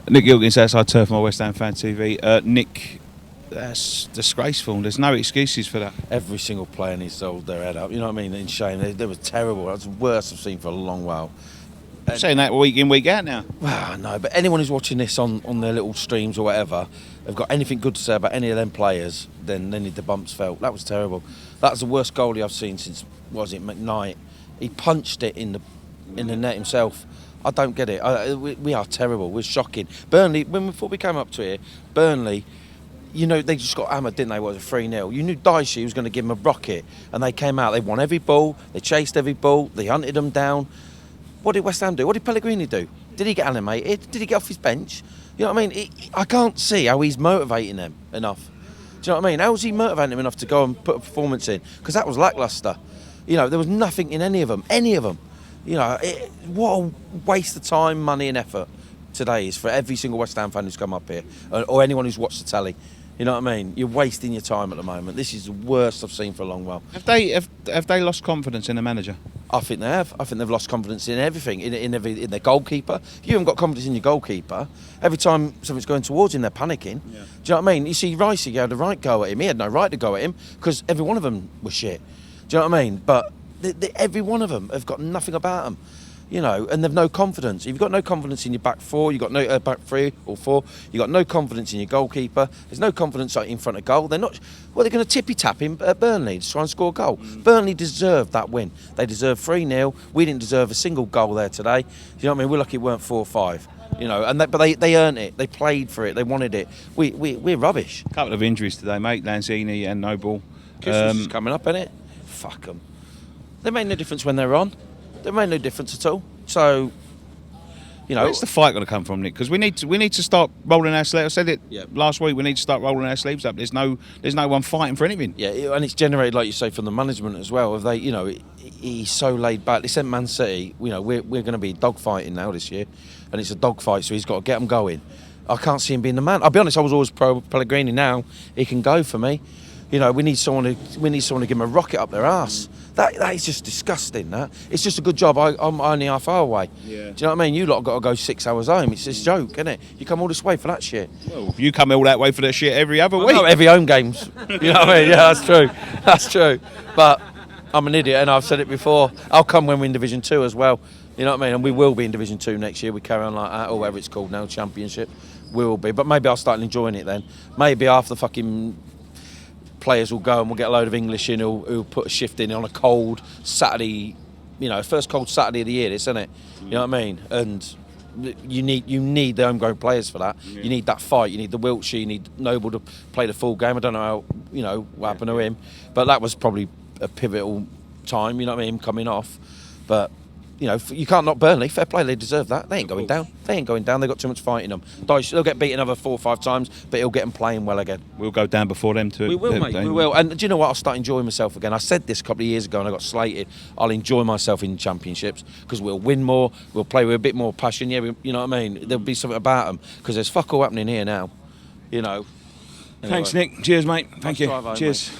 Nick Gilkins, outside turf on West Ham Fan TV. Nick, that's disgraceful. There's no excuses for that. Every single player needs to hold their head up. You know what I mean? In shame, they were terrible. That's the worst I've seen for a long while. I'm saying that week in, week out now. Well, no, but anyone who's watching this on their little streams or whatever, have got anything good to say about any of them players, then they need the bumps felt. That was terrible. That was the worst goalie I've seen since, was it McKnight? He punched it in the net himself. I don't get it. We are terrible. We're shocking. Burnley, before we came up to here, Burnley, you know, they just got hammered, didn't they? What was it, 3-0? You knew Dicey was going to give them a rocket, and they came out. They won every ball. They chased every ball. They hunted them down. What did West Ham do? What did Pellegrini do? Did he get animated? Did he get off his bench? You know what I mean? I can't see how he's motivating them enough. Do you know what I mean? How was he motivating them enough to go and put a performance in? Because that was lacklustre. You know, there was nothing in any of them. Any of them. You know, what a waste of time, money and effort today is for every single West Ham fan who's come up here, or anyone who's watched the telly. You know what I mean? You're wasting your time at the moment. This is the worst I've seen for a long while. Have they lost confidence in the manager? I think they have. I think they've lost confidence in everything, in their goalkeeper. If you haven't got confidence in your goalkeeper, every time something's going towards him, they're panicking. Yeah. Do you know what I mean? You see, Ricey had the right go at him. He had no right to go at him because every one of them was shit. Do you know what I mean? But every one of them have got nothing about them. You know, and they've no confidence. If you've got no confidence in your back four, you've got no back three or four, you've got no confidence in your goalkeeper, there's no confidence in front of goal. They're not, well, they're going to tippy-tap him at Burnley to try and score a goal. Burnley deserved that win. They deserved 3-0. We didn't deserve a single goal there today. You know what I mean? We're lucky it weren't 4 or 5. You know, and but they earned it. They played for it. They wanted it. We're rubbish. A couple of injuries today, mate. Lanzini and Noble. Christmas is coming up, innit? Fuck them. They made no difference when they were on. They made no difference at all. So, you know, where's the fight going to come from, Nick? Because we need to start rolling our sleeves. I said it Yeah. last week. We need to start rolling our sleeves up. There's no one fighting for anything. Yeah, and it's generated, like you say, from the management as well. If they, you know, he's so laid back. They sent Man City. You know, we're going to be dogfighting now this year, and it's a dogfight. So he's got to get them going. I can't see him being the man. I'll be honest. I was always pro Pellegrini. Now he can go for me. You know, we need someone to give him a rocket up their arse. That is just disgusting. That it's just a good job. I'm only half hour away. Yeah. Do you know what I mean? You lot have got to go 6 hours home. It's this joke, isn't it? You come all this way for that shit. Well, you come all that way for that shit every other week. No, every home games. You know what I mean? Yeah, that's true. That's true. But I'm an idiot, and I've said it before. I'll come when we're in Division 2 as well. You know what I mean? And we will be in Division 2 next year. We carry on like that, or whatever it's called now, Championship. We will be. But maybe I'll start enjoying it then. Maybe after the fucking players will go and we'll get a load of English in who'll put a shift in on a cold Saturday, you know, first cold Saturday of the year, isn't it? You know what I mean? And you need the homegrown players for that. Yeah. You need that fight. You need the Wiltshire. You need Noble to play the full game. I don't know how, you know, what happened to him, but that was probably a pivotal time. You know what I mean? Him coming off, but. You know, you can't knock Burnley. Fair play, they deserve that. They ain't going down. They ain't going down. They've got too much fight in them. They'll get beaten another 4 or 5 times, but he'll get them playing well again. We'll go down before them too. We will, mate. We will. And do you know what? I'll start enjoying myself again. I said this a couple of years ago and I got slated. I'll enjoy myself in championships because we'll win more. We'll play with a bit more passion. Yeah, you know what I mean? There'll be something about them because there's fuck all happening here now. You know. Anyway. Thanks, Nick. Cheers, mate. Thank you. Cheers. Mate.